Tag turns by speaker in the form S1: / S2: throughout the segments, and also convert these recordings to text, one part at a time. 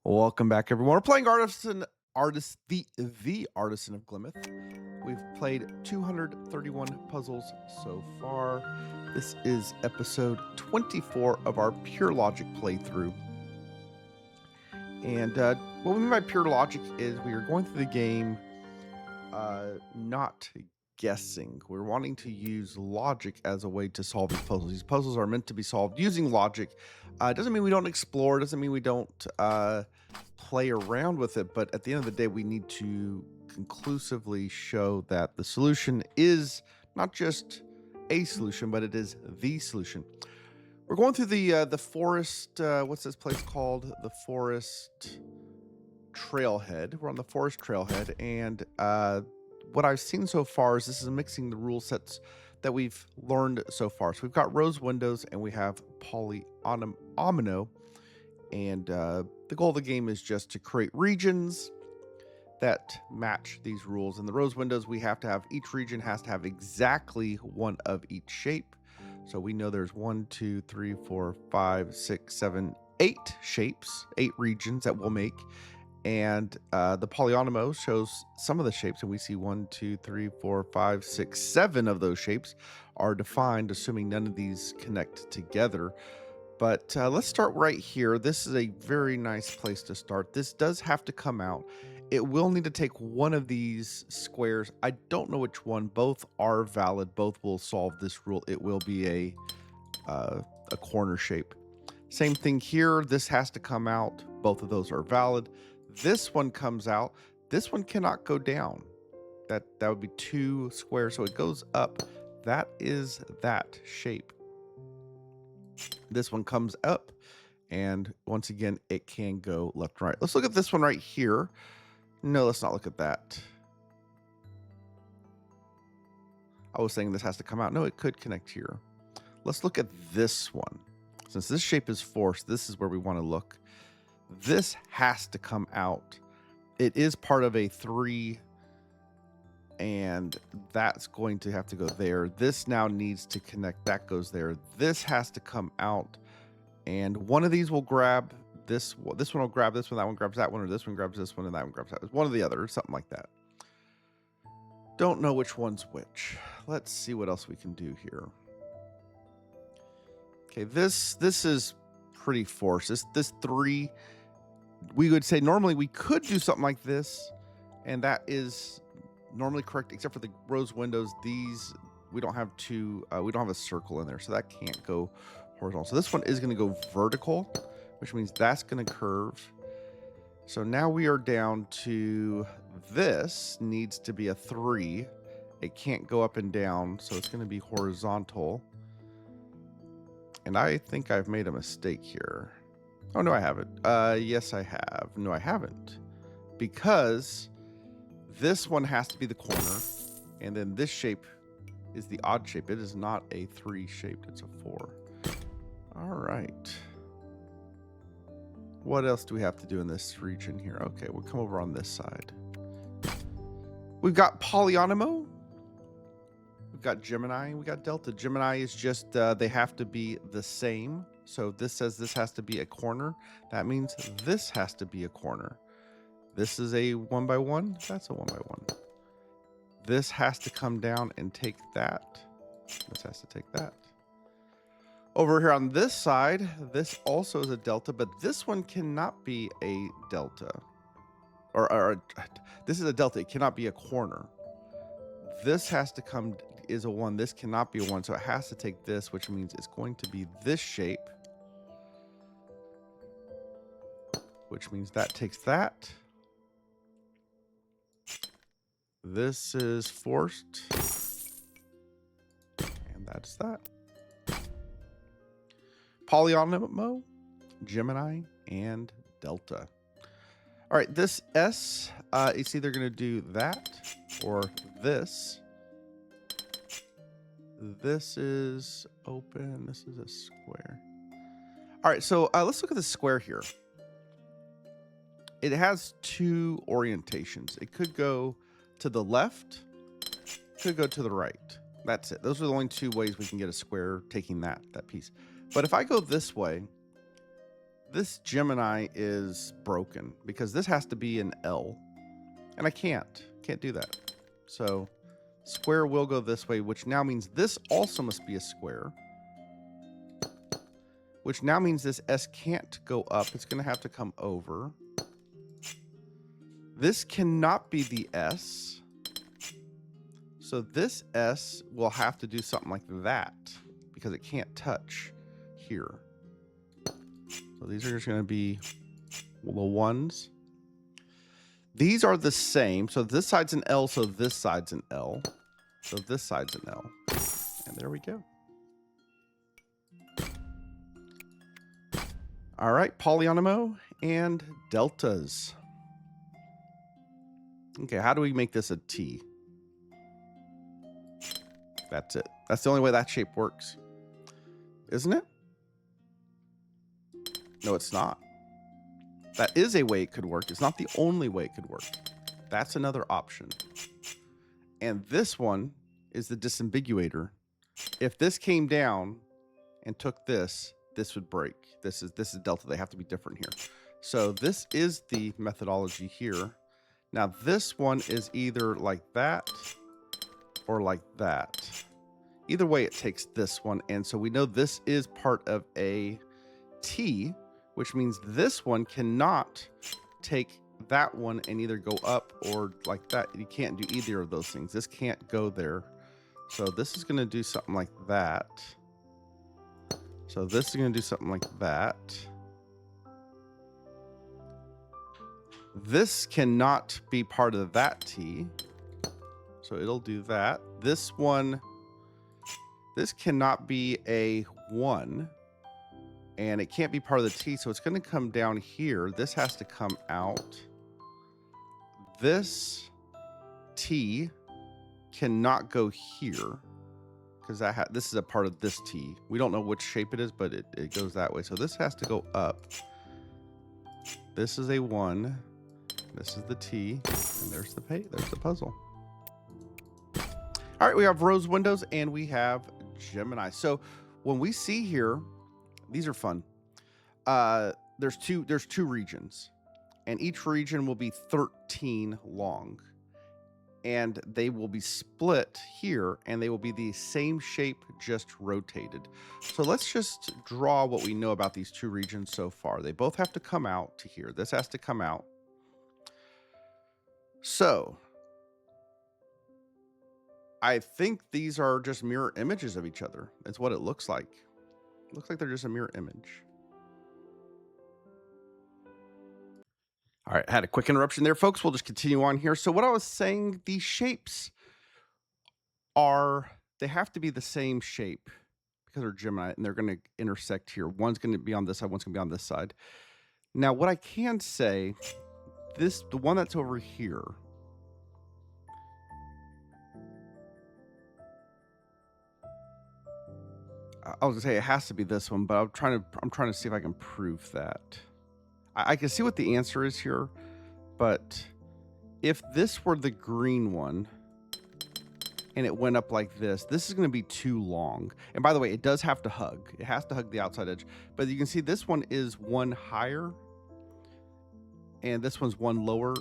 S1: Welcome back, everyone. We're playing the Artisan of Glimmith. We've played 231 puzzles so far. This is episode 24 of our pure logic playthrough. And what we mean by pure logic is we are going through the game not guessing. We're wanting to use logic as a way to solve these puzzles. These puzzles are meant to be solved using logic. Doesn't mean we don't explore, doesn't mean we don't play around with it, but at the end of the day, we need to conclusively show that the solution is not just a solution, but it is the solution. We're going through the forest. What's this place called? The forest trailhead. We're on the forest trailhead, and what I've seen so far is this is mixing the rule sets that we've learned so far. So we've got rose windows and we have polyomino, and the goal of the game is just to create regions that match these rules. In the rose windows, we have to have each region has to have exactly one of each shape. So we know there's 1, 2, 3, 4, 5, 6, 7, 8 shapes, 8 regions that we'll make. And the polyomino shows some of the shapes, and we see 1, 2, 3, 4, 5, 6, 7 of those shapes are defined, assuming none of these connect together. But let's start right here. This is a very nice place to start. This does have to come out. It will need to take one of these squares. I don't know which one. Both are valid. Both will solve this rule. It will be a corner shape. Same thing here. This has to come out. Both of those are valid. This one comes out. This one cannot go down. That would be 2 squares. So it goes up. That is that shape. This one comes up, and once again, it can go left and right. Let's look at this one right here. No, let's not look at that. I was saying this has to come out. No, it could connect here. Let's look at this one. Since this shape is forced, this is where we want to look. This has to come out. It is part of a 3, and that's going to have to go there. This now needs to connect. That goes there. This has to come out, and one of these will grab this. This one will grab this one. That one grabs that one, or this one grabs this one, and that one grabs that one. One or the other, or something like that. Don't know which one's which. Let's see what else we can do here. Okay, this is pretty forced. This 3, we would say normally we could do something like this, and that is normally correct, except for the rose windows. These we don't have we don't have a circle in there, so that can't go horizontal. So this one is going to go vertical, which means that's going to curve. So now we are down to this needs to be a 3. It can't go up and down, so it's going to be horizontal. And I think I've made a mistake here. Oh, no, I haven't. Yes, I have. No, I haven't. Because this one has to be the corner, and then this shape is the odd shape. It is not a 3 shaped, it's a 4. All right. What else do we have to do in this region here? Okay, we'll come over on this side. We've got polyomino. We've got Gemini. We got Delta. Gemini is just, they have to be the same. So this says this has to be a corner. That means this has to be a corner. This is a 1 by 1. That's a 1 by 1. This has to come down and take that. This has to take that. Over here on this side, this also is a delta, but this one cannot be a delta. Or this is a delta. It cannot be a corner. This has to come, is a 1. This cannot be a 1, so it has to take this, which means it's going to be this shape. Which means that takes that. This is forced. And that's that. Polyomino, Gemini, and Delta. All right, this S, it's either going to do that or this. This is open. This is a square. All right, so let's look at the square here. It has 2 orientations. It could go to the left, could go to the right. That's it. Those are the only 2 ways we can get a square taking that piece. But if I go this way, this Gemini is broken because this has to be an L, and I can't do that. So square will go this way, which now means this also must be a square, which now means this S can't go up. It's going to have to come over. This cannot be the S. So this S will have to do something like that because it can't touch here. So these are just going to be the ones. These are the same. So this side's an L, so this side's an L. So this side's an L. And there we go. All right, polyomino and deltas. Okay, how do we make this a T? That's it. That's the only way that shape works. Isn't it? No, it's not. That is a way it could work. It's not the only way it could work. That's another option. And this one is the disambiguator. If this came down and took this, this would break. This is delta. They have to be different here. So this is the methodology here. Now this one is either like that or like that. Either way, it takes this one. And so we know this is part of a T, which means this one cannot take that one and either go up or like that. You can't do either of those things. This can't go there. So this is going to do something like that. So this is going to do something like that. This cannot be part of that T. So it'll do that. This one, this cannot be a 1. And it can't be part of the T, so it's going to come down here. This has to come out. This T cannot go here because this is a part of this T. We don't know which shape it is, but it goes that way. So this has to go up. This is a 1. This is the T, and there's the puzzle. All right, we have rose windows and we have Gemini. So when we see here, these are fun. There's two regions, and each region will be 13 long, and they will be split here, and they will be the same shape, just rotated. So let's just draw what we know about these two regions so far. They both have to come out to here. This has to come out. So I think these are just mirror images of each other. That's what it looks like. It looks like they're just a mirror image. All right, I had a quick interruption there, folks. We'll just continue on here. So what I was saying, these shapes they have to be the same shape because they're Gemini, and they're going to intersect here. One's going to be on this side, one's going to be on this side. Now, what I can say, the one that's over here, I was gonna say it has to be this one, but I'm trying to see if I can prove that. I can see what the answer is here, but if this were the green one and it went up like this is going to be too long. And by the way, it does have to hug. It has to hug the outside edge. But you can see this one is one higher and this one's one lower.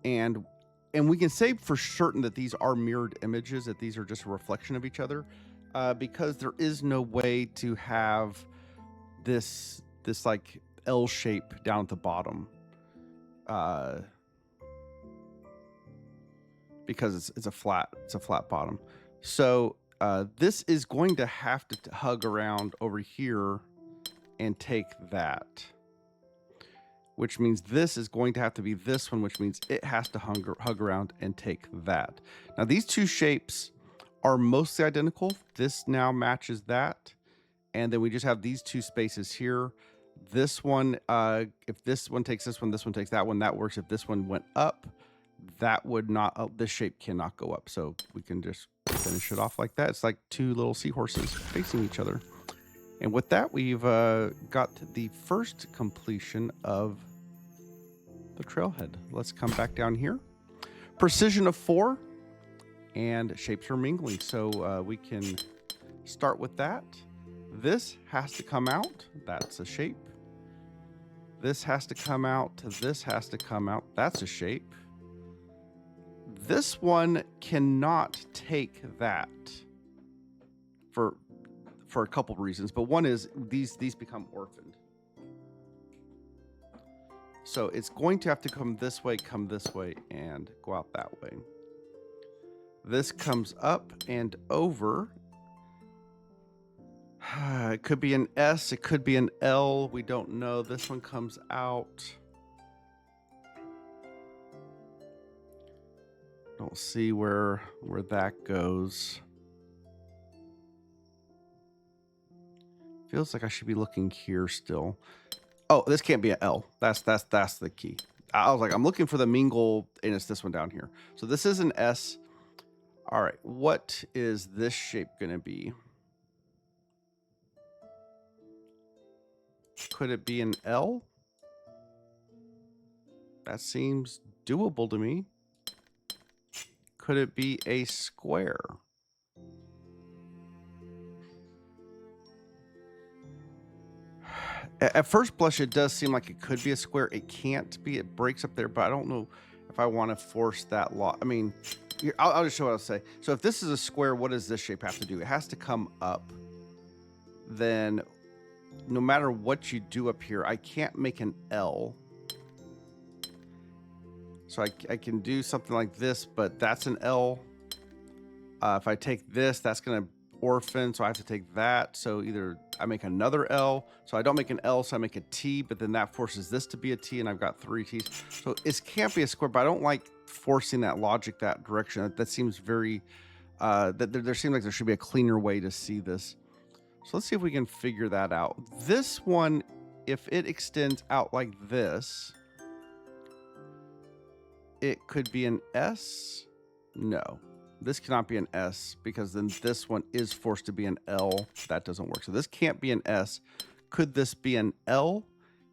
S1: And we can say for certain that these are mirrored images, that these are just a reflection of each other. Because there is no way to have this like L shape down at the bottom, because it's a flat bottom. So this is going to have to hug around over here and take that, which means this is going to have to be this one, which means it has to hug around and take that. Now these two shapes are mostly identical. This now matches that. And then we just have these two spaces here. This one, if this one takes this one takes that one, that works. If this one went up, that would not, this shape cannot go up. So we can just finish it off like that. It's like two little seahorses facing each other. And with that, we've got the first completion of the trailhead. Let's come back down here. Precision of 4. And shapes are mingling, so we can start with that. This has to come out. That's a shape. This has to come out. This has to come out. That's a shape. This one cannot take that for a couple of reasons, but one is these become orphaned. So it's going to have to come this way, and go out that way. This comes up and over. It could be an S, it could be an L, we don't know. This one comes out. Don't see where that goes. Feels like I should be looking here still. Oh, this can't be an L. That's the key. I was like, I'm looking for the mingle, and it's this one down here. So this is an S. All right, what is this shape going to be? Could it be an L? That seems doable to me. Could it be a square? At first blush, it does seem like it could be a square. It can't be. It breaks up there, but I don't know if I want to force that law. I mean, here, I'll just show what I'll say. So if this is a square, what does this shape have to do? It has to come up. Then no matter what you do up here, I can't make an L. So I can do something like this, but that's an L. If I take this, that's going to orphan, so I have to take that. So either I make another L, so I don't make an L, so I make a T, but then that forces this to be a T, and I've got 3 T's. So it can't be a square, but I don't like forcing that logic that direction. That seems very, there seems like there should be a cleaner way to see this. So let's see if we can figure that out. This one, if it extends out like this, it could be an S. No, this cannot be an S because then this one is forced to be an L. That doesn't work. So this can't be an S. Could this be an L?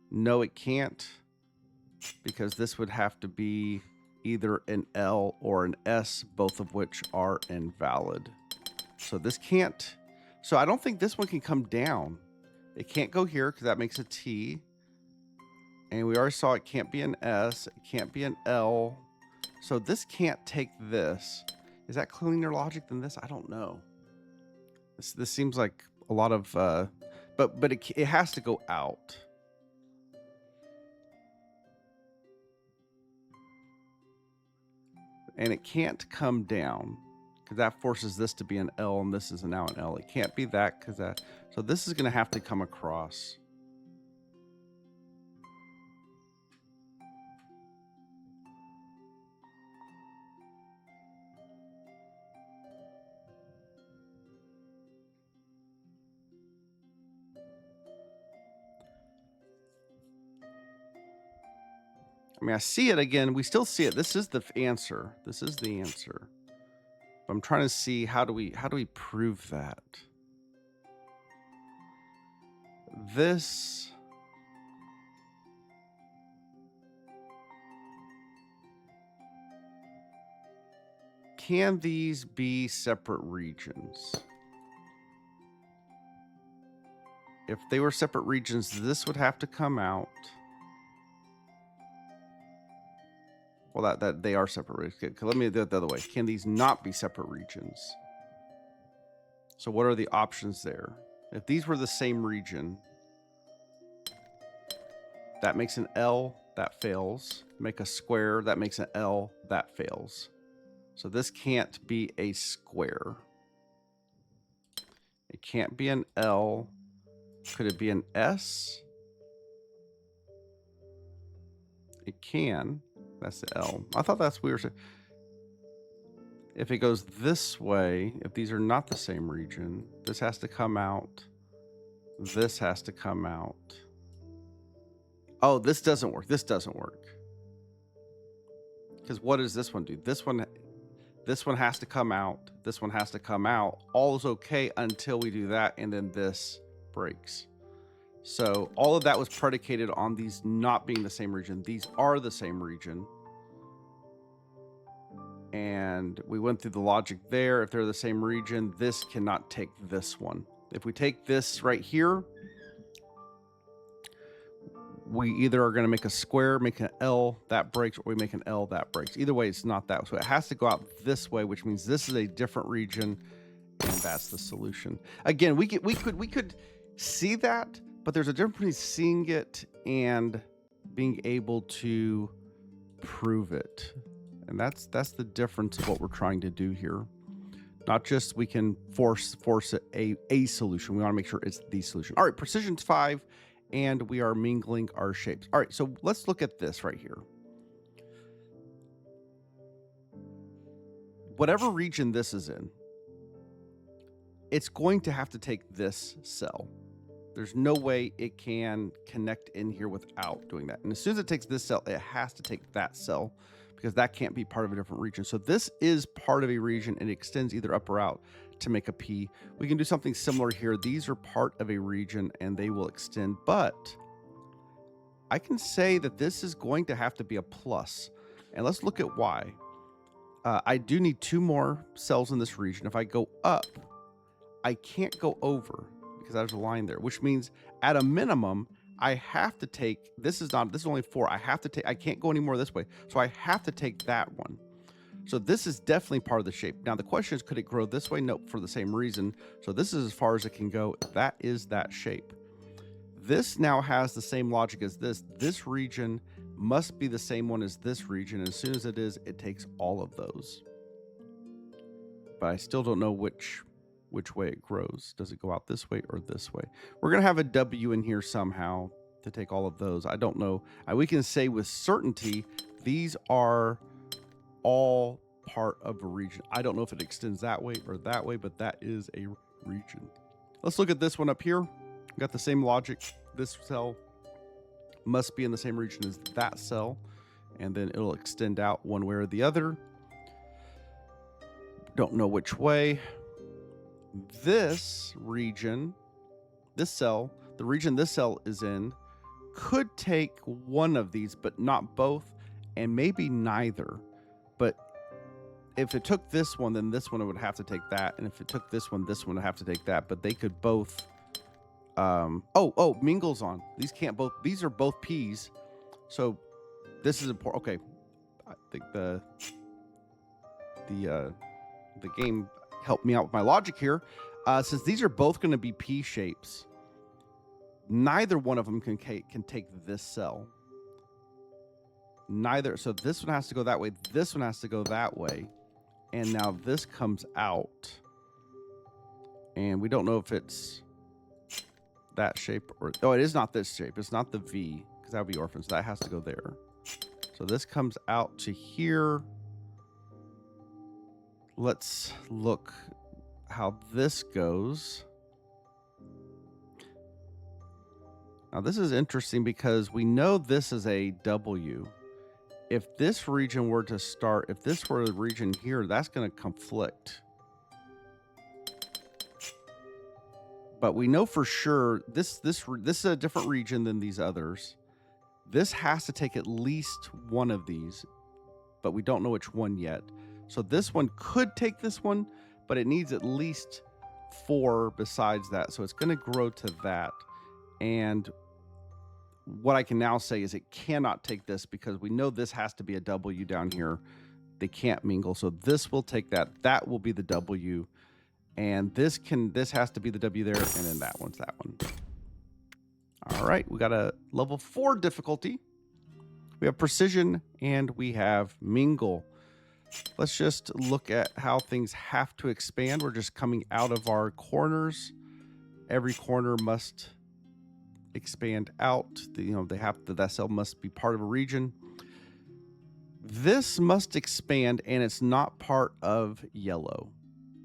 S1: No, it can't, because this would have to be either an L or an S, both of which are invalid. So this can't. So I don't think this one can come down. It can't go here because that makes a T. And we already saw it can't be an S. It can't be an L. So this can't take this. Is that cleaner logic than this? I don't know. This seems like a lot of, but it has to go out. And it can't come down because that forces this to be an L, and this is now an L. It can't be that because that. So this is going to have to come across. I mean, I see it again. We still see it. This is the answer. This is the answer. But I'm trying to see how do we prove that? This. Can these be separate regions? If they were separate regions, this would have to come out. Well, that they are separate regions. Let me do it the other way. Can these not be separate regions? So what are the options there? If these were the same region, that makes an L, that fails. Make a square, that makes an L, that fails. So this can't be a square. It can't be an L. Could it be an S? It can. That's the L. I thought that's weird. If it goes this way, if these are not the same region, this has to come out. This has to come out. Oh, this doesn't work. This doesn't work. Because what does this one do? This one has to come out. This one has to come out. All is okay until we do that, and then this breaks. So all of that was predicated on these not being the same region. These are the same region. And we went through the logic there. If they're the same region, this cannot take this one. If we take this right here, we either are going to make a square, make an L, that breaks, or we make an L, that breaks. Either way, it's not that. So it has to go out this way, which means this is a different region, and that's the solution. Again, we could see that, but there's a difference between seeing it and being able to prove it. And that's the difference of what we're trying to do here. Not just we can force a solution. We want to make sure it's the solution. All right, precision's 5. And we are mingling our shapes. All right, so let's look at this right here. Whatever region this is in, it's going to have to take this cell. There's no way it can connect in here without doing that. And as soon as it takes this cell, it has to take that cell because that can't be part of a different region. So this is part of a region and it extends either up or out to make a P. We can do something similar here. These are part of a region and they will extend, but I can say that this is going to have to be a plus. And let's look at why. I do need 2 more cells in this region. If I go up, I can't go over because there's a line there, which means at a minimum, I have to take, this is only 4. I can't go any more this way. So I have to take that one. So this is definitely part of the shape. Now the question is, could it grow this way? Nope, for the same reason. So this is as far as it can go. That is that shape. This now has the same logic as this. This region must be the same one as this region. And as soon as it is, it takes all of those. But I still don't know which way it grows. Does it go out this way or this way? We're going to have a W in here somehow to take all of those. I don't know. We can say with certainty, these are all part of a region. I don't know if it extends that way or that way, but that is a region. Let's look at this one up here. We got the same logic. This cell must be in the same region as that cell, and then it'll extend out one way or the other. Don't know which way. This region, this cell, the region this cell is in, could take one of these, but not both, and maybe neither. But if it took this one, then this one would have to take that. And if it took this one would have to take that. But they could both. Mingle's on. These can't both. These are both P's. So this is important. Okay, I think the game helped me out with my logic here. Since these are both going to be P shapes, neither one of them can take this cell. Neither. So this one has to go that way. This one has to go that way. And now this comes out. And we don't know if it's that shape or... Oh, it is not this shape. It's not the V, because that would be orphans. That has to go there. So this comes out to here. Let's look how this goes. Now this is interesting because we know this is a W. If this region were to start, if this were a region here, that's going to conflict. But we know for sure this is a different region than these others. This has to take at least one of these, but we don't know which one yet. So this one could take this one, but it needs at least 4 besides that. So it's going to grow to that. And what I can now say is it cannot take this because we know this has to be a W down here. They can't mingle. So this will take that. That will be the W. And this has to be the W there. And then that one's that one. All right. We got a level 4 difficulty. We have precision and we have mingle. Let's just look at how things have to expand. We're just coming out of our corners. Every corner must expand out. That cell must be part of a region. This must expand, and it's not part of yellow,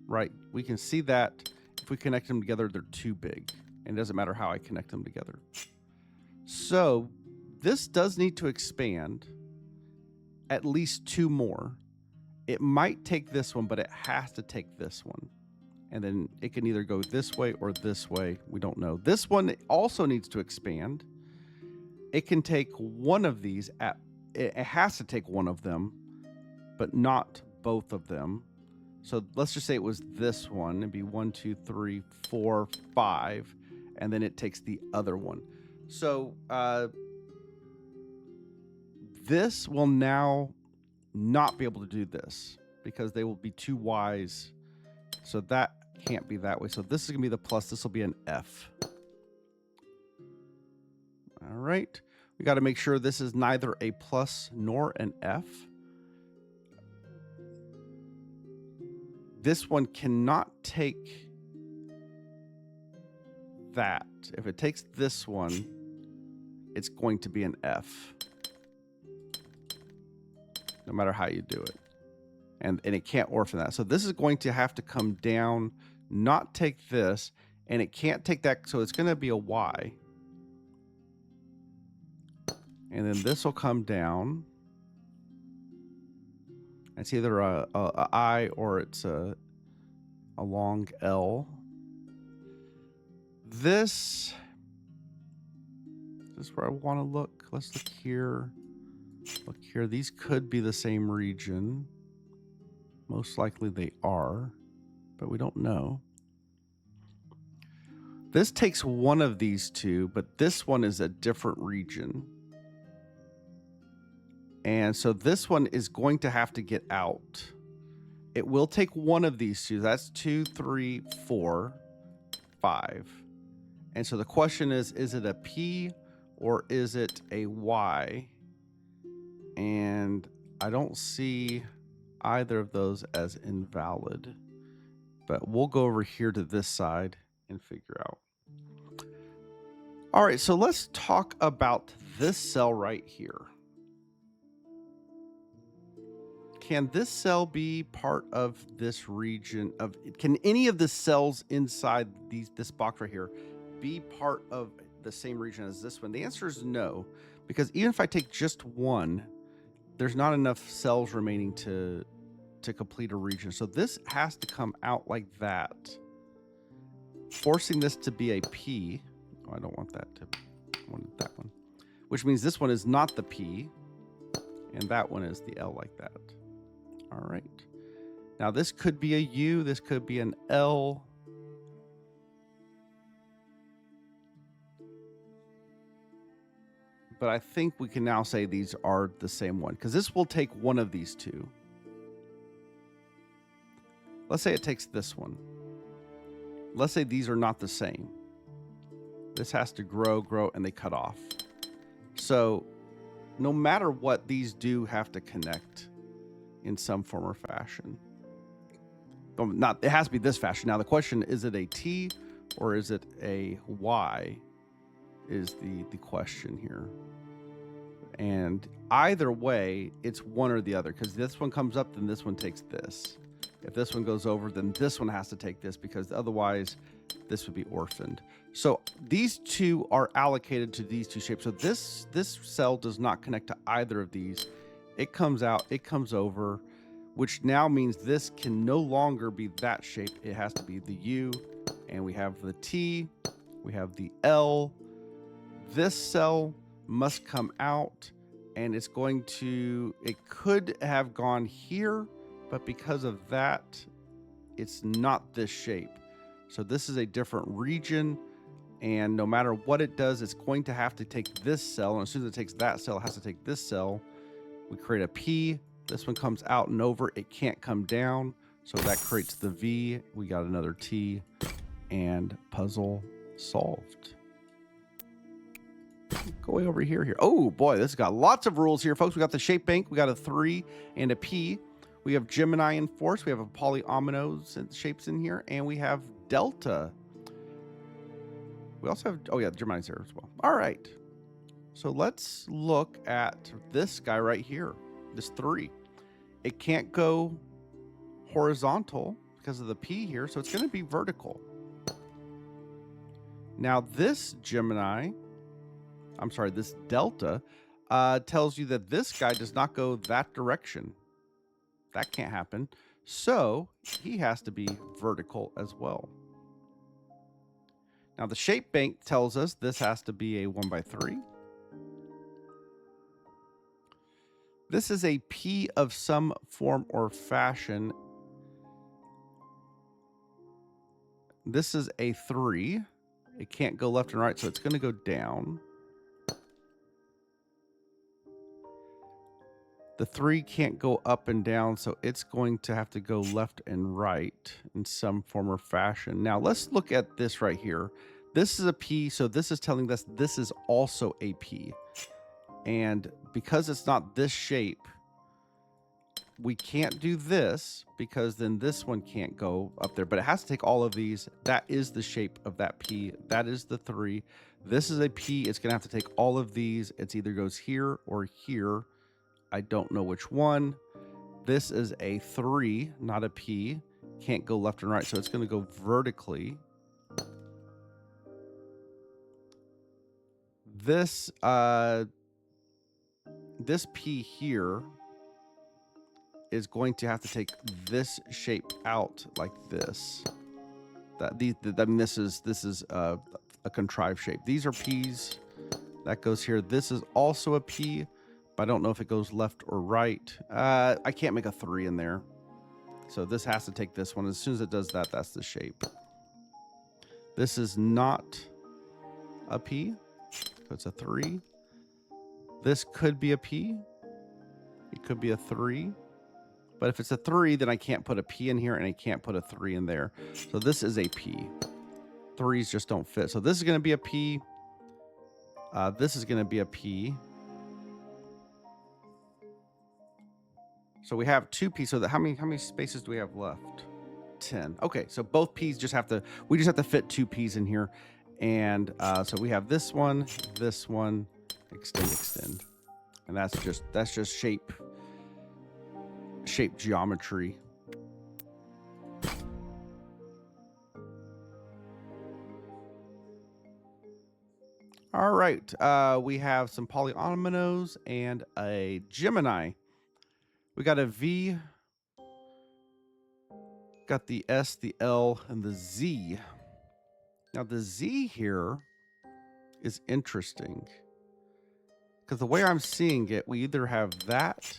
S1: right? We can see that if we connect them together, they're too big, and it doesn't matter how I connect them together. So this does need to expand at least 2 more. It might take this one, but it has to take this one. And then it can either go this way or this way. We don't know. This one also needs to expand. It can take one of these. It has to take one of them, but not both of them. So let's just say it was this one. It'd be 1, 2, 3, 4, 5, and then it takes the other one. So this will now not be able to do this because they will be too wise. So that can't be that way. So this is gonna be the plus. This will be an F. All right. We got to make sure this is neither a plus nor an F. This one cannot take that. If it takes this one, it's going to be an F. No matter how you do it. And it can't orphan that. So this is going to have to come down, not take this, and it can't take that. So it's going to be a Y. And then this will come down. It's either a I or it's a long L. This is where I want to look. Let's look here. Look here. These could be the same region. Most likely they are, but we don't know. This takes one of these two, but this one is a different region. And so this one is going to have to get out. It will take one of these two. That's 2, 3, 4, 5. And so the question is it a P or is it a Y? And I don't see either of those as invalid. But we'll go over here to this side and figure out. All right, so let's talk about this cell right here. Can this cell be part of this region of, can any of the cells inside this box right here be part of the same region as this one? The answer is no, because even if I take just one, there's not enough cells remaining to complete a region. So this has to come out like that, forcing this to be a P. Oh, I don't want that to, I wanted that one, which means this one is not the P and that one is the L like that. All right. Now this could be a U, this could be an L. But I think we can now say these are the same one because this will take one of these two. Let's say it takes this one. Let's say these are not the same. This has to grow, and they cut off. So no matter what, these do have to connect in some form or fashion. It has to be this fashion. Now the question, is it a T or is it a Y is the question here. And either way, it's one or the other because this one comes up, then this one takes this. If this one goes over, then this one has to take this because otherwise this would be orphaned. So these two are allocated to these two shapes. So this cell does not connect to either of these. It comes out, it comes over, which now means this can no longer be that shape. It has to be the U, and we have the T, we have the L. This cell must come out, and it's going to, it could have gone here, but because of that, it's not this shape. So this is a different region, and no matter what it does, it's going to have to take this cell, and as soon as it takes that cell, it has to take this cell. We create a P. This one comes out and over. It can't come down, so that creates the V. We got another T, and puzzle solved. Go way over here. Oh boy, this has got lots of rules here, folks. We got the shape bank. We got a 3 and a P. We have Gemini and Force. We have a polyominoes and shapes in here, and we have Delta. We also have, oh yeah, Gemini's here as well. All right. So let's look at this guy right here, this 3. It can't go horizontal because of the P here, so it's going to be vertical. Now this Gemini, I'm sorry, this Delta tells you that this guy does not go that direction. That can't happen. So he has to be vertical as well. Now the shape bank tells us this has to be a 1x3. This is a P of some form or fashion. This is a 3. It can't go left and right, so it's going to go down. The 3 can't go up and down, so it's going to have to go left and right in some form or fashion. Now, let's look at this right here. This is a P, so this is telling us this is also a P. And because it's not this shape, we can't do this because then this one can't go up there. But it has to take all of these. That is the shape of that P. That is the 3. This is a P. It's going to have to take all of these. It's either goes here or here. I don't know which one. This is a 3, not a P. Can't go left and right, so it's going to go vertically. This this P here is going to have to take this shape out like this. I mean, this is a contrived shape. These are P's. That goes here. This is also a P. I don't know if it goes left or right. I can't make a 3 in there. So this has to take this one. As soon as it does that, that's the shape. This is not a P. So it's a 3. This could be a P. It could be a 3. But if it's a 3, then I can't put a P in here and I can't put a 3 in there. So this is a P. 3s just don't fit. So this is going to be a P. This is going to be a P. So we have 2 P's. So how many spaces do we have left? 10. Okay, so both P's just have to, we just have to fit 2 P's in here. And so we have this one, extend. And that's just shape geometry. All right, we have some polyominoes and a Gemini. We got a V, got the S, the L, and the Z. Now the Z here is interesting because the way I'm seeing it, we either have that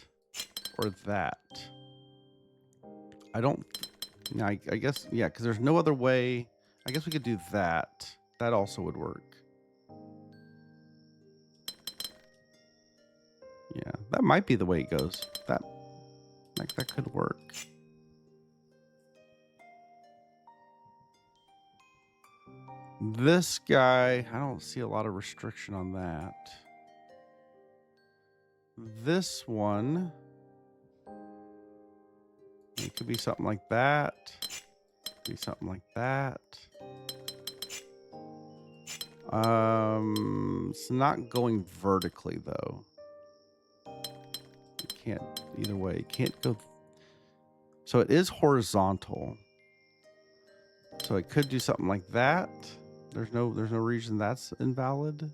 S1: or that. I guess, yeah, because there's no other way. I guess we could do that. That also would work. Yeah, that might be the way it goes. That could work. This guy, I don't see a lot of restriction on that. This one, it could be something like that. Could be something like that. It's not going vertically though. You can't either way. It can't go. So it is horizontal. So it could do something like that. There's no reason that's invalid.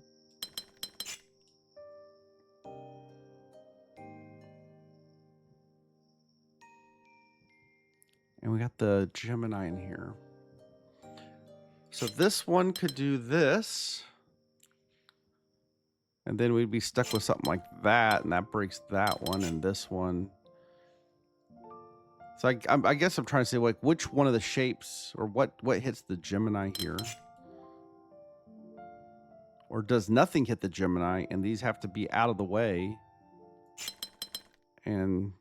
S1: And we got the Gemini in here. So this one could do this. And then we'd be stuck with something like that, and that breaks that one and this one. So I guess I'm trying to say, like, which one of the shapes or what hits the Gemini here? Or does nothing hit the Gemini and these have to be out of the way? And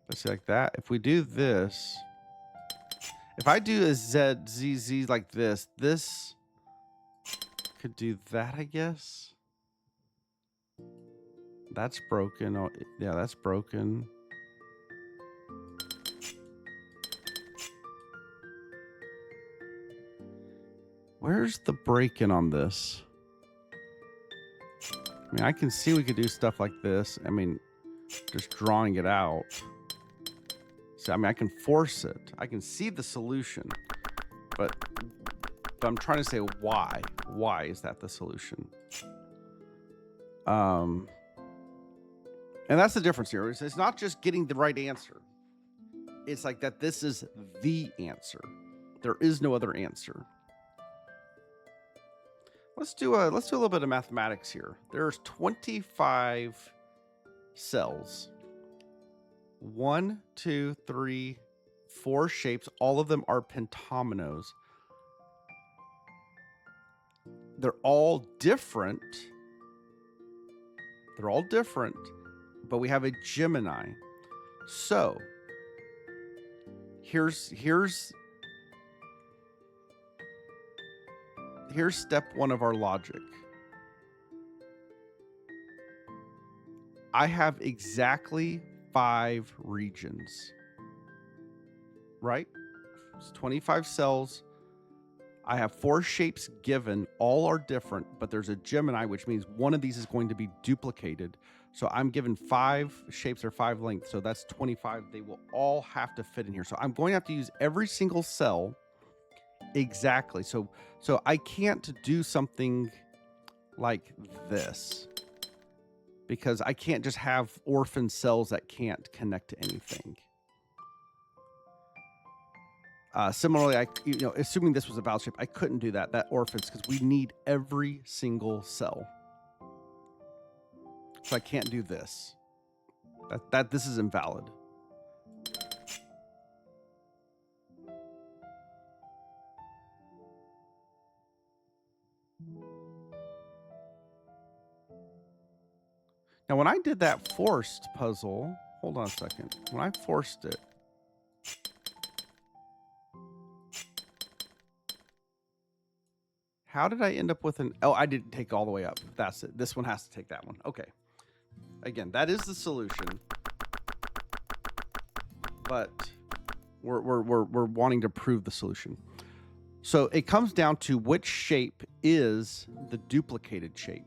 S1: let's see, like that. If we do this, if I do a Z like this, this could do that, I guess. That's broken. Oh, yeah, that's broken. Where's the break-in on this? I mean, I can see we could do stuff like this. I mean, just drawing it out. So, I mean, I can force it. I can see the solution. But I'm trying to say why. Why is that the solution? And that's the difference here. It's not just getting the right answer. It's like that this is the answer. There is no other answer. Let's do a little bit of mathematics here. There's 25 cells. 1, 2, 3, 4 shapes. All of them are pentominoes. They're all different. They're all different, but we have a Gemini. So here's step 1 of our logic. I have exactly 5 regions, right? It's 25 cells. I have 4 shapes given. All are different, but there's a Gemini, which means one of these is going to be duplicated. So I'm given 5 shapes or 5 lengths. So that's 25. They will all have to fit in here. So I'm going to have to use every single cell exactly. So I can't do something like this, because I can't just have orphan cells that can't connect to anything. Similarly, assuming this was a valid shape, I couldn't do that orphans, because we need every single cell. So I can't do this. This is invalid. Now, when I did that forced puzzle, hold on a second. When I forced it, how did I end up with an... Oh, I didn't take all the way up. That's it. This one has to take that one. Okay. Again, that is the solution. But we're wanting to prove the solution. So it comes down to which shape is the duplicated shape.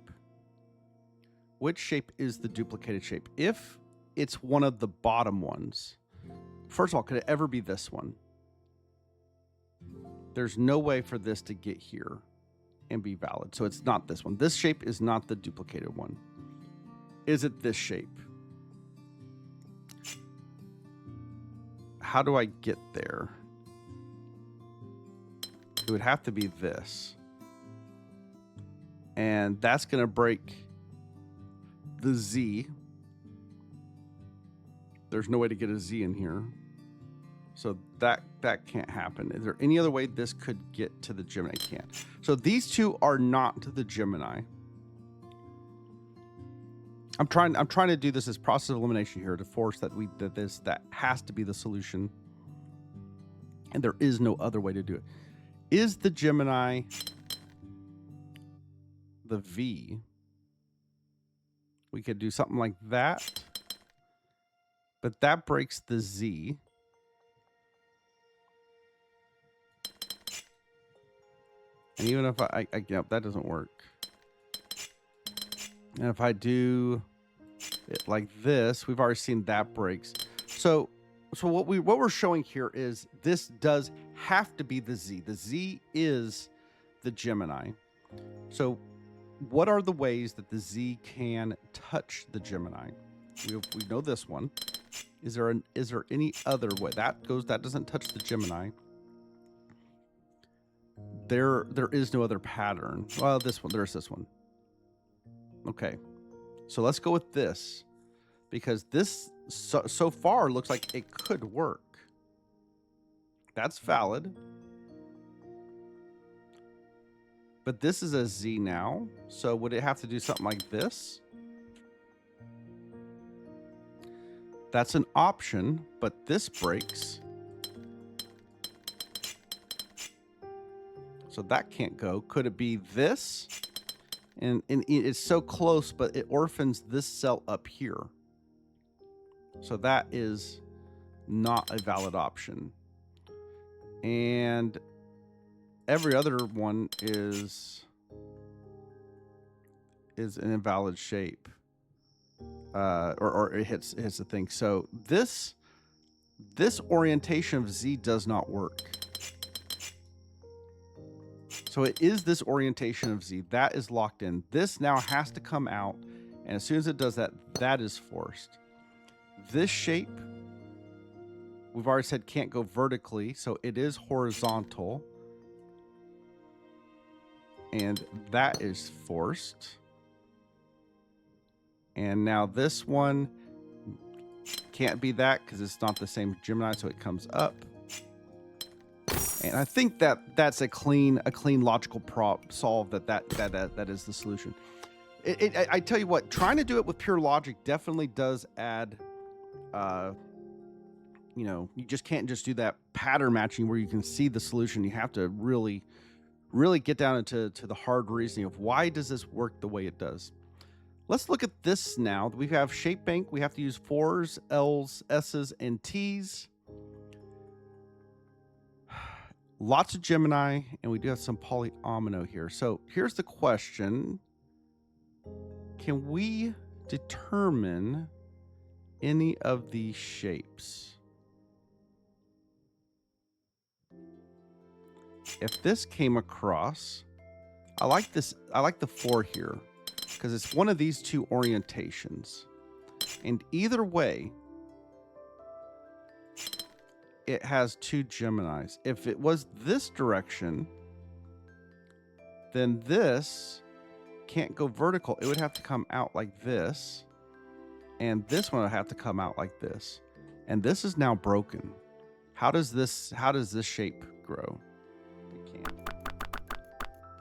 S1: Which shape is the duplicated shape? If it's one of the bottom ones, first of all, could it ever be this one? There's no way for this to get here and be valid. So it's not this one. This shape is not the duplicated one. Is it this shape? How do I get there? It would have to be this. And that's going to break the Z. There's no way to get a Z in here. So that can't happen. Is there any other way this could get to the Gemini? Can't. So these two are not the Gemini. I'm trying to do this as process of elimination here to force that that has to be the solution. And there is no other way to do it. Is the Gemini the V? We could do something like that. But that breaks the Z. And even if yep, that doesn't work. And if I do it like this, we've already seen that breaks. So what we're showing here is this does have to be the Z. The Z is the Gemini. So what are the ways that the Z can touch the Gemini? We know this one. Is there any other way? That doesn't touch the Gemini. There is no other pattern. Well, this one, there's this one. Okay. So let's go with this, because this so far looks like it could work. That's valid. But this is a Z now. So would it have to do something like this? That's an option, but this breaks. So that can't go. Could it be this? And it's so close, but it orphans this cell up here. So that is not a valid option. And every other one is an invalid shape. Or it hits the thing. So this orientation of Z does not work. So it is this orientation of Z that is locked in. This now has to come out, and as soon as it does that, that is forced. This shape, we've already said can't go vertically, so it is horizontal, and that is forced. And now this one can't be that because it's not the same Gemini, so it comes up. And I think that that's a clean logical solve. That is the solution. I tell you what, trying to do it with pure logic definitely does add. You know, you just can't just do that pattern matching where you can see the solution. You have to really get down into the hard reasoning of why does this work the way it does. Let's look at this now. We have shape bank. We have to use 4s, L's, S's, and T's. Lots of Gemini, and we do have some polyomino here. So here's the question. Can we determine any of these shapes? If this came across, I like this. I like the 4 here because it's one of these two orientations. And either way, it has 2 Geminis. If it was this direction, then this can't go vertical. It would have to come out like this. And this one would have to come out like this. And this is now broken. How does this shape grow? It can't.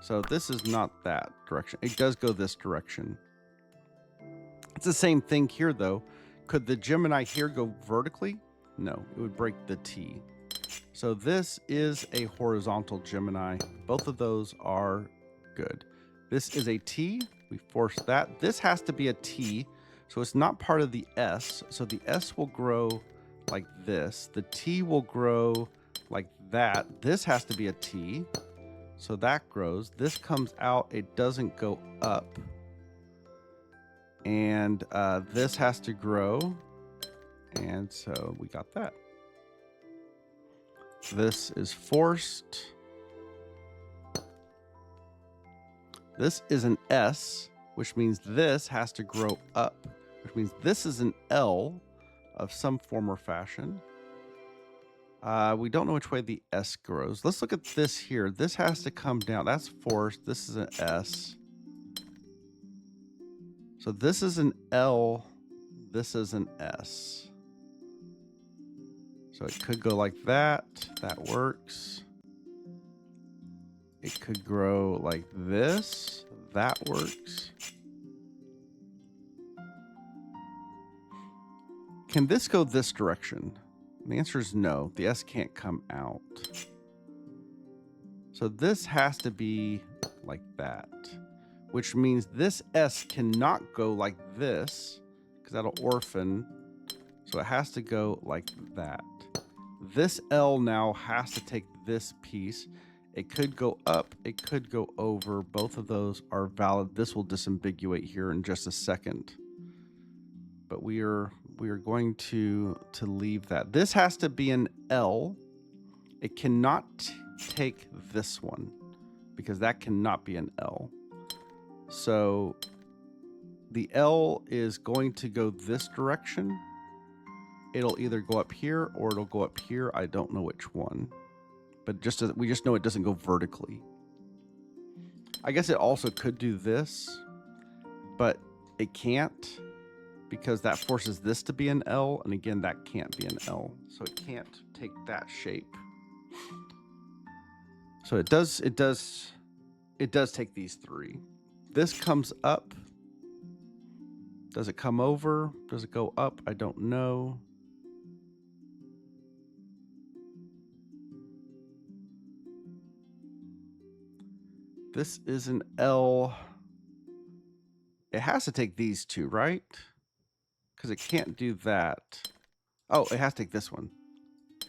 S1: So this is not that direction. It does go this direction. It's the same thing here though. Could the Gemini here go vertically? No, it would break the T. So this is a horizontal Gemini. Both of those are good. This is a T. We force that. This has to be a T. So it's not part of the S. So the S will grow like this. The T will grow like that. This has to be a T. So that grows. This comes out. It doesn't go up. And this has to grow. And so we got that. This is forced. This is an S, which means this has to grow up, which means this is an L of some form or fashion. We don't know which way the S grows. Let's look at this here. This has to come down. That's forced. This is an S. So this is an L. This is an S. So it could go like that. That works. It could grow like this. That works. Can this go this direction? The answer is no. The S can't come out. So this has to be like that, which means this S cannot go like this because that'll orphan. So it has to go like that. This L now has to take this piece. It could go up. It could go over. Both of those are valid. This will disambiguate here in just a second. But we are going to leave that. This has to be an L. It cannot take this one because that cannot be an L. So the L is going to go this direction. It'll either go up here or it'll go up here. I don't know which one. But we just know it doesn't go vertically. I guess it also could do this, but it can't because that forces this to be an L, and again, that can't be an L, so it can't take that shape. So it does take these 3. This comes up. Does it come over? Does it go up? I don't know. This is an L. It has to take these 2, right? Because it can't do that. Oh, it has to take this one.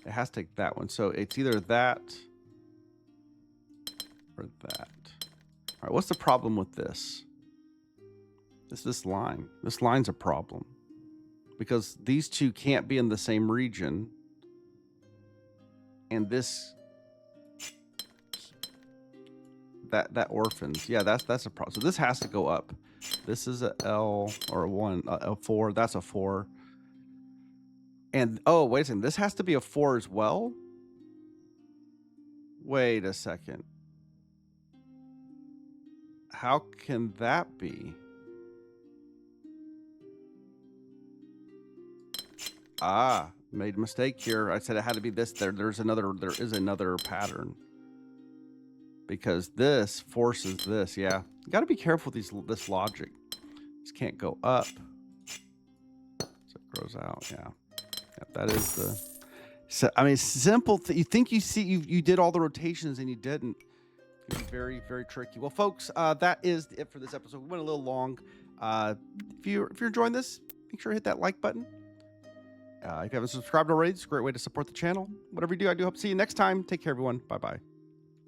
S1: It has to take that one. So it's either that or that. All right, what's the problem with this? This line. This line's a problem. Because these 2 can't be in the same region. And this... That orphans. Yeah, that's a problem. So this has to go up. This is a L or a 4. That's a 4. And oh, wait a second. This has to be a 4 as well. Wait a second. How can that be? Ah, Made a mistake here. I said it had to be this. There is another pattern. Because this forces this. Yeah. You got to be careful with this logic. This can't go up. So it grows out. Yeah. That is the... So, I mean, simple. You think you did all the rotations and you didn't. It can be very, very tricky. Well, folks, that is it for this episode. We went a little long. If you're enjoying this, make sure to hit that like button. If you haven't subscribed already, it's a great way to support the channel. Whatever you do, I do hope to see you next time. Take care, everyone. Bye-bye.